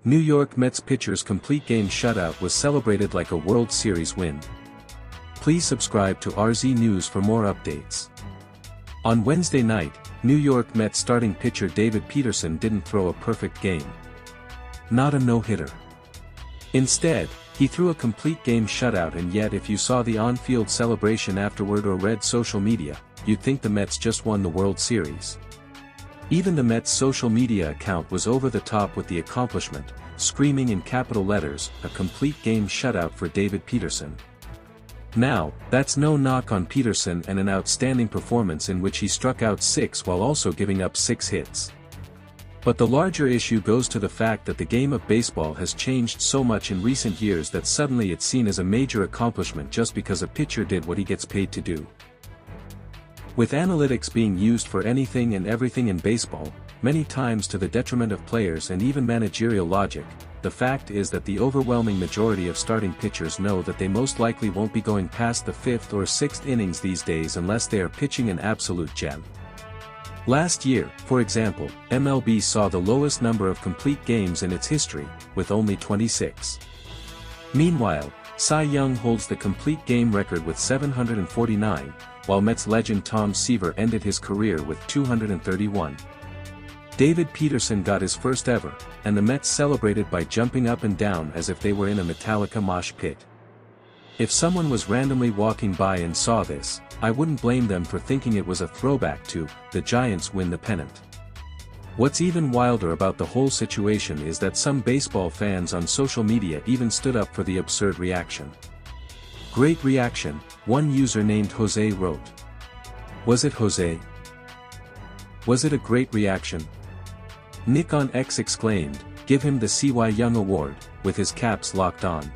New York Mets pitcher's complete game shutout was celebrated like a World Series win. Please subscribe to RZ News for more updates. On Wednesday night, New York Mets starting pitcher David Peterson didn't throw a perfect game. Not a no-hitter. Instead, he threw a complete game shutout, and yet if you saw the on-field celebration afterward or read social media, you'd think the Mets just won the World Series. Even the Mets' social media account was over the top with the accomplishment, screaming in capital letters, "A complete game shutout for David Peterson." Now, that's no knock on Peterson and an outstanding performance in which he struck out 6 while also giving up 6 hits. But the larger issue goes to the fact that the game of baseball has changed so much in recent years that suddenly it's seen as a major accomplishment just because a pitcher did what he gets paid to do. With analytics being used for anything and everything in baseball, many times to the detriment of players and even managerial logic, the fact is that the overwhelming majority of starting pitchers know that they most likely won't be going past the 5th or 6th innings these days unless they are pitching an absolute gem. Last year, for example, MLB saw the lowest number of complete games in its history, with only 26. Meanwhile, Cy Young holds the complete game record with 749, while Mets legend Tom Seaver ended his career with 231. David Peterson got his first ever, and the Mets celebrated by jumping up and down as if they were in a Metallica mosh pit. If someone was randomly walking by and saw this, I wouldn't blame them for thinking it was a throwback to, "The Giants win the pennant." What's even wilder about the whole situation is that some baseball fans on social media even stood up for the absurd reaction. "Great reaction," one user named Jose wrote. Was it Jose? Was it a great reaction? Nick on X exclaimed, "Give him the CY Young Award," with his caps locked on.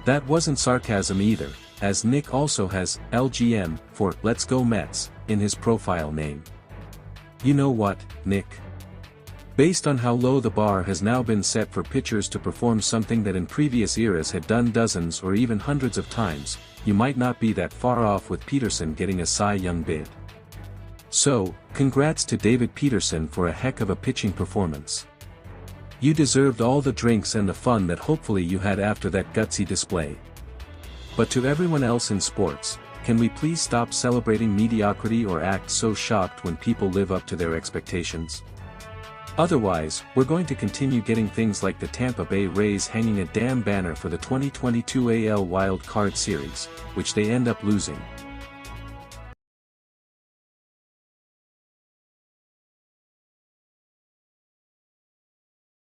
That wasn't sarcasm either, as Nick also has LGM for "Let's Go Mets" in his profile name. You know what, Nick? Based on how low the bar has now been set for pitchers to perform something that in previous eras had done dozens or even hundreds of times, you might not be that far off with Peterson getting a Cy Young bid. So, congrats to David Peterson for a heck of a pitching performance. You deserved all the drinks and the fun that hopefully you had after that gutsy display. But to everyone else in sports, can we please stop celebrating mediocrity or act so shocked when people live up to their expectations? Otherwise, we're going to continue getting things like the Tampa Bay Rays hanging a damn banner for the 2022 AL Wild Card Series, which they end up losing.